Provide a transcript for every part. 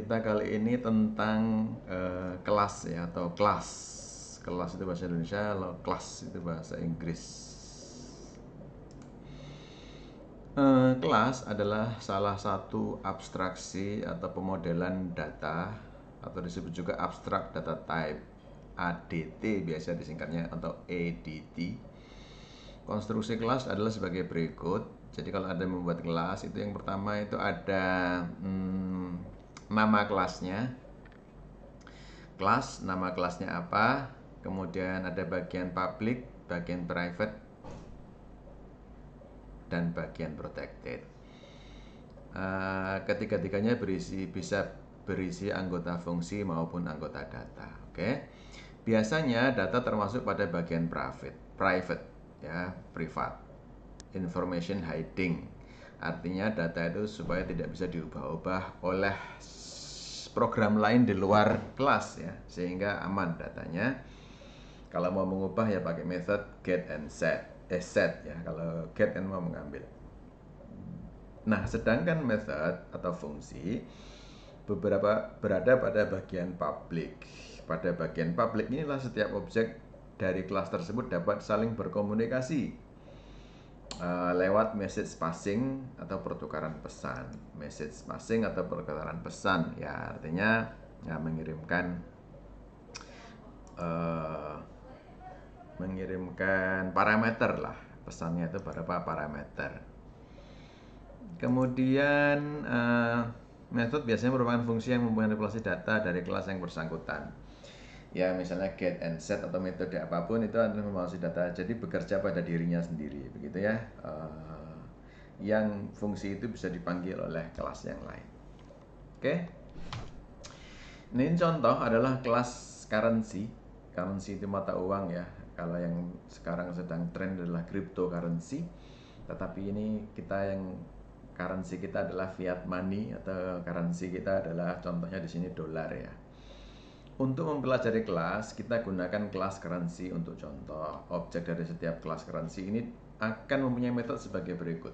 kita kali ini tentang kelas ya, atau kelas. Kelas itu bahasa Indonesia, kalau kelas itu bahasa Inggris. Kelas adalah salah satu abstraksi atau pemodelan data, atau disebut juga abstract data type, ADT biasa disingkatnya, atau ADT. Konstruksi kelas adalah sebagai berikut. Jadi kalau Anda membuat kelas, itu yang pertama itu ada nama kelasnya. Kelas, nama kelasnya apa. Kemudian ada bagian public, bagian private, dan bagian protected. Ketiga-tiganya bisa berisi anggota fungsi maupun anggota data. Oke. Biasanya data termasuk pada bagian private ya, privat. Information hiding, artinya data itu supaya tidak bisa diubah-ubah oleh program lain di luar kelas ya, sehingga aman datanya. Kalau mau mengubah ya pakai method get and set, set ya, kalau get and mau mengambil. Nah, sedangkan method atau fungsi beberapa berada pada bagian public. Pada bagian public inilah setiap objek dari kelas tersebut dapat saling berkomunikasi lewat message passing atau pertukaran pesan. Message passing atau pertukaran pesan ya, artinya ya, mengirimkan parameter lah, pesannya itu beberapa parameter. Kemudian method biasanya merupakan fungsi yang memanipulasi data dari kelas yang bersangkutan. Ya, misalnya get and set atau metode apapun itu adalah memanipulasi data, jadi bekerja pada dirinya sendiri, begitu ya. Yang fungsi itu bisa dipanggil oleh kelas yang lain. Oke. Ini contoh adalah kelas currency. Currency itu mata uang ya. Kalau yang sekarang sedang tren adalah cryptocurrency. Tetapi ini kita yang currency kita adalah fiat money, atau currency kita adalah contohnya di sini dolar ya. Untuk mempelajari kelas, kita gunakan kelas currency untuk contoh. Objek dari setiap kelas currency ini akan mempunyai metode sebagai berikut.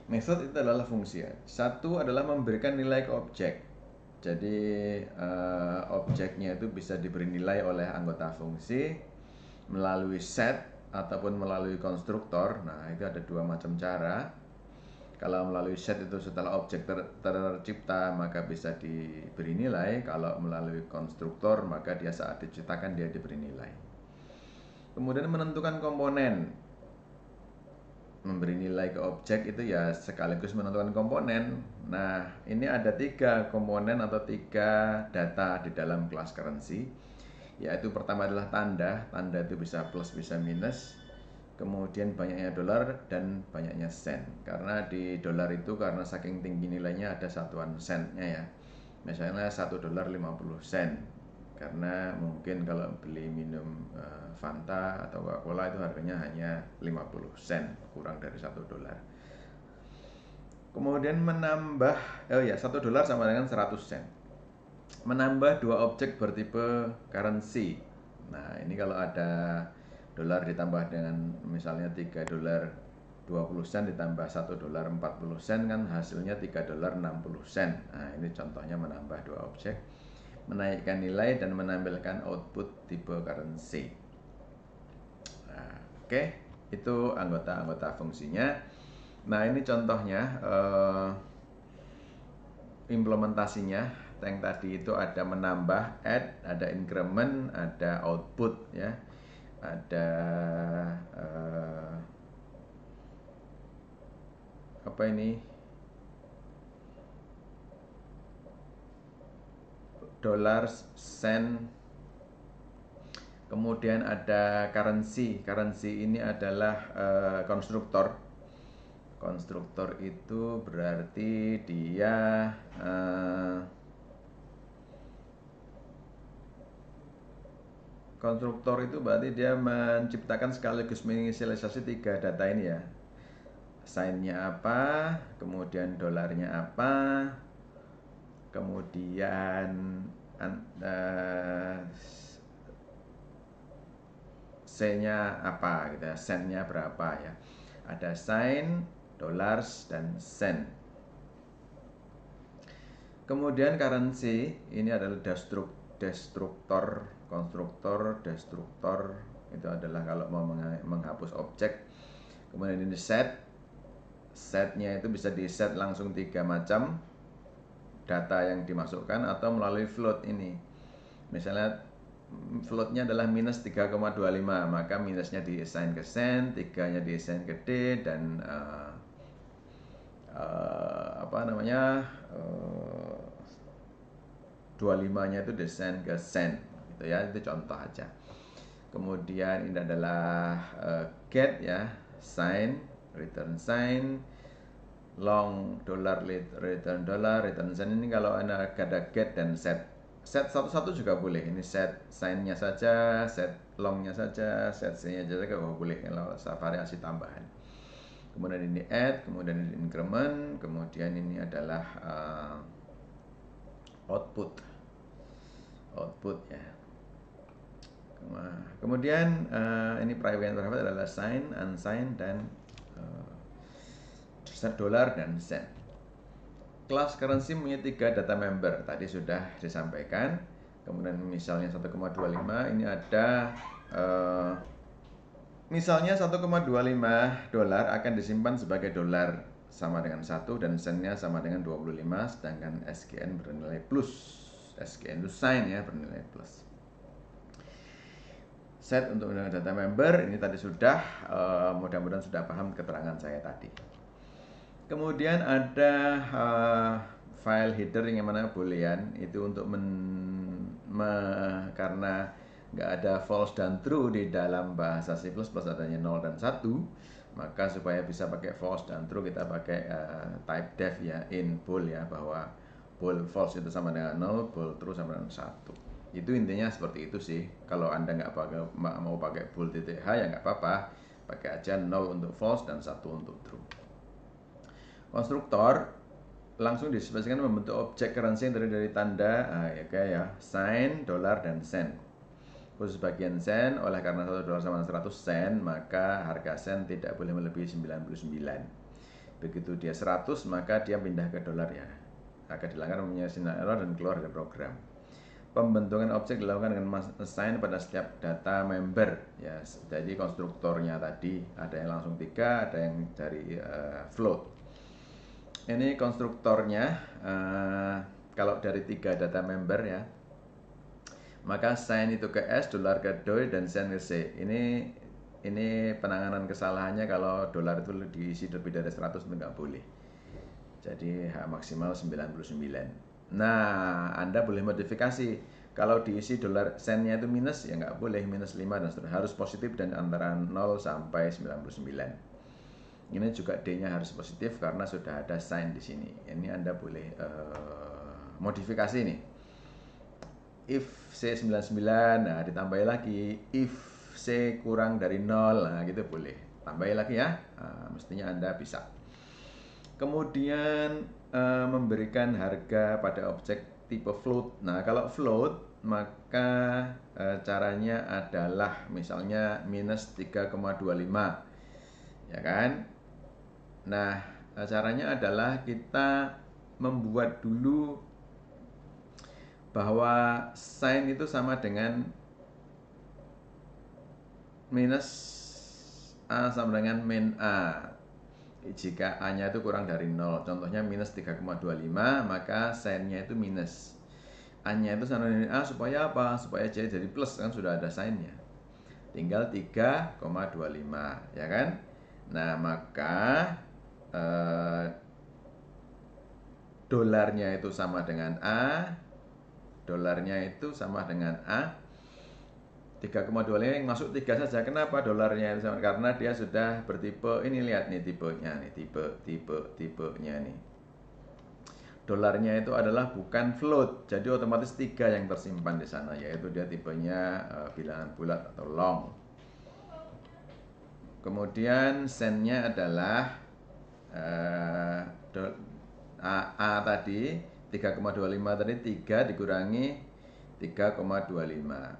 Metode itu adalah fungsi. Satu adalah memberikan nilai ke objek. Jadi objeknya itu bisa diberi nilai oleh anggota fungsi melalui set ataupun melalui konstruktor. Nah, itu ada dua macam cara. Kalau melalui set itu setelah objek tercipta maka bisa diberi nilai. Kalau melalui konstruktor maka dia saat diciptakan dia diberi nilai. Kemudian menentukan komponen. Memberi nilai ke objek itu ya sekaligus menentukan komponen. Nah, ini ada 3 komponen atau 3 data di dalam kelas currency. Yaitu pertama adalah tanda. Tanda itu bisa plus bisa minus. Kemudian banyaknya dolar dan banyaknya sen. Karena di dolar itu karena saking tinggi nilainya ada satuan sennya ya. Misalnya 1 dolar 50 sen. Karena mungkin kalau beli minum Fanta atau Coca-Cola itu harganya hanya 50 sen, kurang dari 1 dolar. Kemudian menambah 1 dolar sama dengan 100 sen. Menambah 2 objek bertipe currency. Nah, ini kalau ada dolar ditambah dengan misalnya 3 dolar 20 sen ditambah 1 dolar 40 sen kan hasilnya 3 dolar 60 sen. Nah, ini contohnya menambah 2 objek, menaikkan nilai dan menampilkan output tipe currency. Nah, oke, itu anggota-anggota fungsinya. Nah, ini contohnya implementasinya. Yang tadi itu ada menambah, add, ada increment, ada output ya. Ada apa ini? Dolar, sen. Kemudian ada currency. Currency ini adalah konstruktor. Konstruktor itu berarti dia konstruktor itu berarti dia menciptakan sekaligus menginisialisasi 3 data ini ya. Sign-nya apa, kemudian dolarnya apa, kemudian C-nya apa gitu ya, sen-nya berapa ya. Ada sign, dollars, dan sen. Kemudian currency ini adalah destruktor, konstruktor, destruktor itu adalah kalau mau menghapus objek. Kemudian ini setnya itu bisa di set langsung 3 macam data yang dimasukkan atau melalui float ini. Misalnya floatnya adalah minus 3,25, maka minusnya di assign ke sen, 3 nya di assign ke D, dan apa namanya 25 nya itu di assign ke sen gitu ya. Itu contoh aja. Kemudian ini adalah get ya, sign, return sign, long dollar, return dollar, return sign. Ini kalau ada get dan set satu-satu juga boleh. Ini set sign-nya saja, set long-nya saja, set C-nya saja kalau boleh, kalau variasi tambahan. Kemudian ini add, kemudian ini increment, kemudian ini adalah output ya. Kemudian ini private adalah sign, unsigned, dan dolar dan sen. Kelas currency punya 3 data member, tadi sudah disampaikan. Kemudian misalnya 1,25 ini ada misalnya 1,25 dolar akan disimpan sebagai dolar sama dengan 1 dan sennya sama dengan 25, sedangkan SGN bernilai plus. SGN itu sign ya, bernilai plus. Set untuk data member ini tadi sudah, mudah-mudahan sudah paham keterangan saya tadi. Kemudian ada file header yang mana boolean itu untuk karena nggak ada false dan true di dalam bahasa C++ adanya 0 dan 1, maka supaya bisa pakai false dan true kita pakai type def ya, in bool ya, bahwa bool false itu sama dengan 0, bool true sama dengan 1. Itu intinya seperti itu sih. Kalau Anda nggak mau pakai bool titik H ya nggak apa-apa, pakai aja 0 untuk false dan 1 untuk true. Konstruktor langsung dispesifikasikan membentuk objek currency yang terdiri dari tanda ya kayak ya, sign, dolar, dan sen. Khusus bagian sen, oleh karena 1 dolar sama 100 sen, maka harga sen tidak boleh melebihi 99. Begitu dia 100, maka dia pindah ke dolar ya. Akan dilanggar mempunyai sinyal error dan keluar dari program. Pembentukan objek dilakukan dengan assign pada setiap data member ya. Jadi konstruktornya tadi ada yang langsung 3, ada yang dari float. Ini konstruktornya kalau dari 3 data member ya, maka sign itu ke S, dolar ke DOI, dan sen ke C. Ini penanganan kesalahannya kalau dolar itu diisi lebih dari 100 itu nggak boleh. Jadi maksimal 99. Nah, Anda boleh modifikasi. Kalau diisi dolar sennya itu minus, ya nggak boleh, minus 5 dan seterusnya. Harus positif dan antara 0 sampai 99. Ini juga D-nya harus positif karena sudah ada sign di sini. Ini Anda boleh modifikasi nih. If C99, nah ditambahi lagi. If C kurang dari 0, nah gitu boleh. Tambahi lagi ya. Nah, mestinya Anda bisa. Kemudian memberikan harga pada objek tipe float. Nah, kalau float maka caranya adalah misalnya minus 3,25 ya kan. Nah, caranya adalah kita membuat dulu bahwa sign itu sama dengan minus A sama dengan min A. Jika A-nya itu kurang dari 0, contohnya minus 3,25, maka sign-nya itu minus. A-nya itu sama dengan A supaya apa? Supaya jadi plus, kan sudah ada sign-nya. Tinggal 3,25, ya kan? Nah, maka dolarnya itu sama dengan A, dolarnya itu sama dengan A. 3,25 yang masuk 3 saja. Kenapa dolarnya itu sama? Karena dia sudah bertipe, ini lihat nih tipenya nih, tipenya nih. Dolarnya itu adalah bukan float, jadi otomatis 3 yang tersimpan di sana, yaitu dia tipenya bilangan bulat atau long. Kemudian sennya adalah A tadi 3,25 tadi 3 dikurangi 3,25.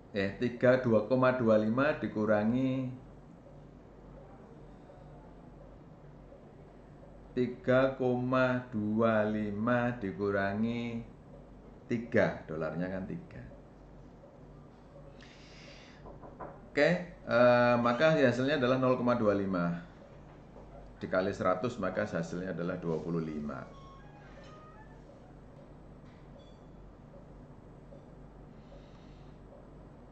2,25 dikurangi 3,25 dikurangi 3, dolarnya kan 3. Oke, maka hasilnya adalah 0,25 dikali 100, maka hasilnya adalah 25.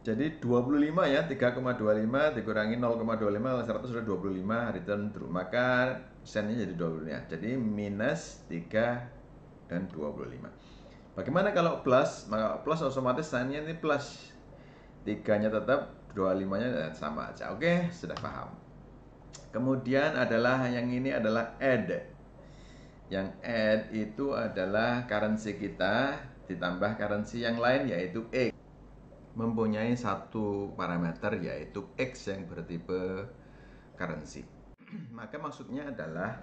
Jadi 25 ya, 3,25 dikurangi 0,25, 100 sudah 25, return true. Maka sennya jadi 25. Jadi minus 3 dan 25. Bagaimana kalau plus? Maka plus otomatis sennya ini plus. 3-nya tetap, 25-nya sama aja. Oke, sudah paham. Kemudian adalah yang ini adalah add. Yang add itu adalah currency kita ditambah currency yang lain yaitu X. Mempunyai satu parameter yaitu X yang bertipe currency. Maka maksudnya adalah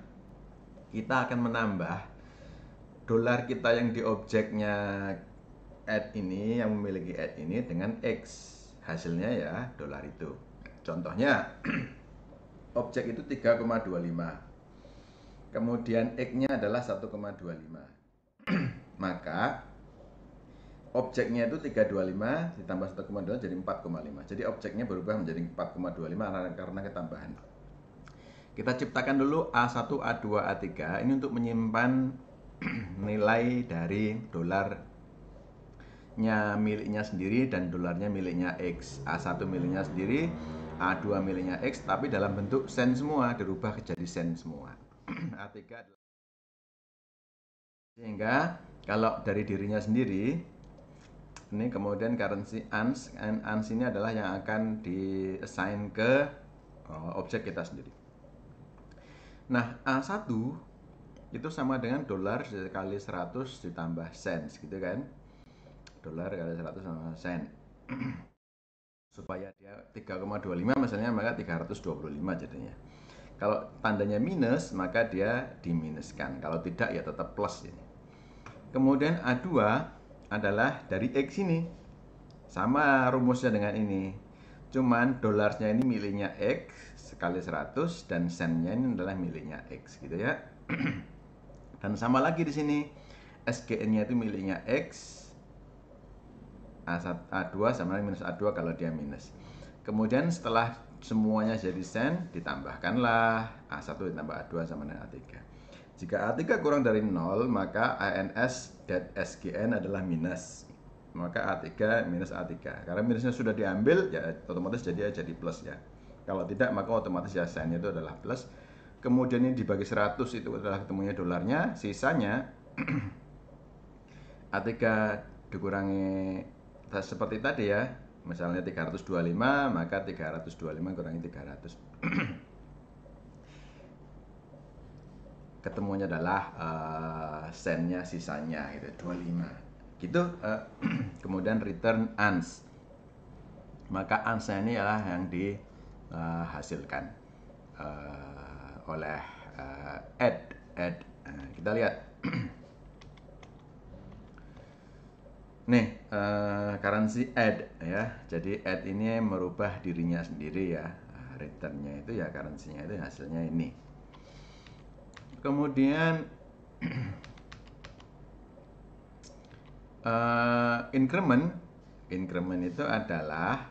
kita akan menambah dolar kita yang di objeknya add ini, yang memiliki add ini dengan X. Hasilnya ya dolar itu. Contohnya objek itu 3,25. Kemudian X-nya adalah 1,25. Maka objeknya itu 325 ditambah 1,2 jadi 4,5. Jadi objeknya berubah menjadi 4,25 karena ketambahan. Kita ciptakan dulu A1, A2, A3. Ini untuk menyimpan nilai dari dolarnya miliknya sendiri dan dolarnya miliknya X. A1 miliknya sendiri, A2 miliknya X, tapi dalam bentuk sen semua, dirubah jadi sen semua. A3 adalah. Sehingga kalau dari dirinya sendiri, ini kemudian currency ans ini adalah yang akan di-assign ke objek kita sendiri. Nah, A1 itu sama dengan dolar kali 100 ditambah sen, gitu kan? Dolar kali 100 sama sen. Supaya dia 3,25 misalnya, maka 325 jadinya. Kalau tandanya minus, maka dia diminuskan. Kalau tidak, ya tetap plus ini. Kemudian A2 adalah dari X ini. Sama rumusnya dengan ini. Cuman dolarnya ini miliknya X sekali 100 dan sennya ini adalah miliknya X gitu ya. Dan sama lagi di sini. SGN-nya itu miliknya X. A2 sama minus A2 kalau dia minus. Kemudian setelah semuanya jadi sen, ditambahkanlah A1 ditambah A2 sama dengan A3. Jika A3 kurang dari 0, maka ANS dan SGN adalah minus. Maka A3 minus A3. Karena minusnya sudah diambil, ya otomatis jadi plus ya. Kalau tidak, maka otomatis ya sen itu adalah plus. Kemudian ini dibagi 100 itu adalah ketemunya dolarnya. Sisanya A3 dikurangi seperti tadi ya. Misalnya 325, maka 325 kurangi 300. Ketemunya adalah sennya sisanya gitu 25 gitu. Kemudian return ans, maka ansnya ini adalah yang dihasilkan oleh add. Kita lihat nih, currency add ya. Jadi add ini merubah dirinya sendiri ya. Returnnya itu ya currency-nya itu hasilnya ini. Kemudian increment itu adalah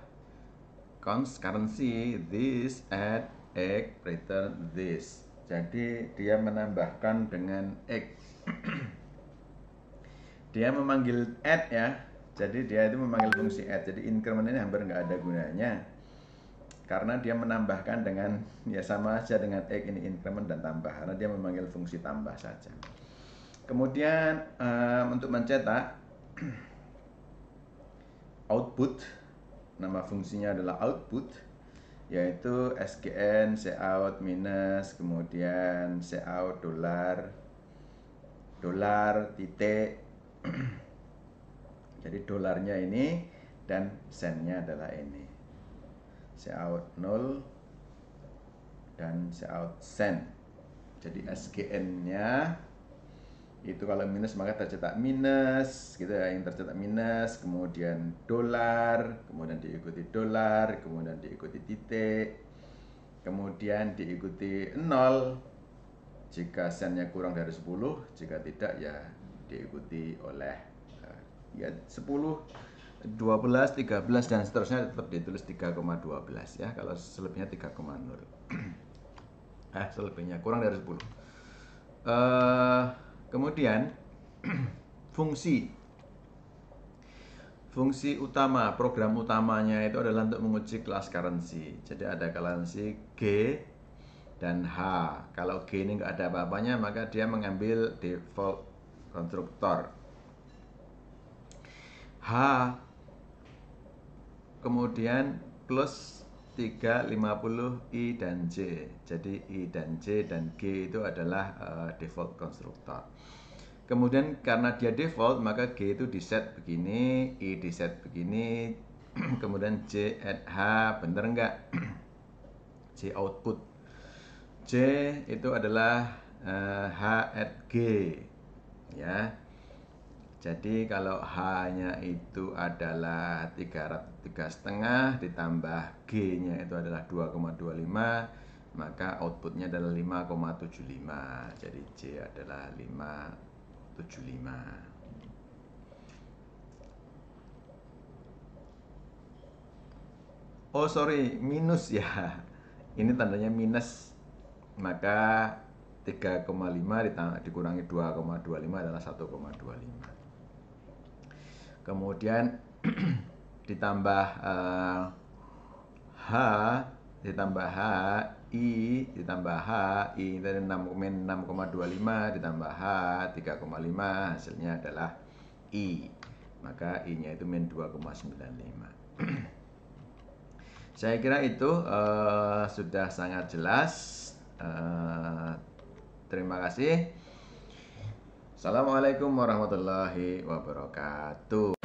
currency this add X return this. Jadi dia menambahkan dengan X. Dia memanggil add ya. Jadi dia itu memanggil fungsi add. Jadi increment ini hampir nggak ada gunanya. Karena dia menambahkan dengan, ya sama aja dengan X ini increment dan tambah. Karena dia memanggil fungsi tambah saja. Kemudian untuk mencetak output, nama fungsinya adalah output, yaitu SGN, cout minus, kemudian cout dolar titik. Jadi dolarnya ini dan sennya adalah ini. Cout 0 dan cout sen. Jadi SGN-nya itu kalau minus maka tercetak minus gitu ya, yang tercetak minus, kemudian dolar, kemudian diikuti dolar, kemudian diikuti titik, kemudian diikuti 0, Jika sennya kurang dari 10, jika tidak ya diikuti oleh ya 10, 12, 13 dan seterusnya, tetap ditulis 3,12 ya. Kalau selebihnya 3,0. Selebihnya kurang dari 10. Kemudian fungsi utama, program utamanya itu adalah untuk menguji kelas currency. Jadi ada currency G dan H. Kalau G ini nggak ada apa-apanya, maka dia mengambil default konstruktor. H kemudian plus 350 I dan J. Jadi I dan J dan G itu adalah default konstruktor. Kemudian karena dia default, maka G itu di set begini, I di set begini, kemudian J add H, bener nggak? J output. J itu adalah H add G, ya. Jadi kalau H-nya itu adalah 3,5 ditambah G-nya itu adalah 2,25, maka outputnya adalah 5,75. Jadi J adalah 5,75. Oh sorry, minus ya. Ini tandanya minus. Maka 3,5 dikurangi 2,25 adalah 1,25. Kemudian ditambah H, ditambah H, I, ditambah H, I dari 6,25 ditambah H 3,5, hasilnya adalah I. Maka I-nya itu min 2,95. Saya kira itu sudah sangat jelas. Terima kasih. Assalamualaikum warahmatullahi wabarakatuh.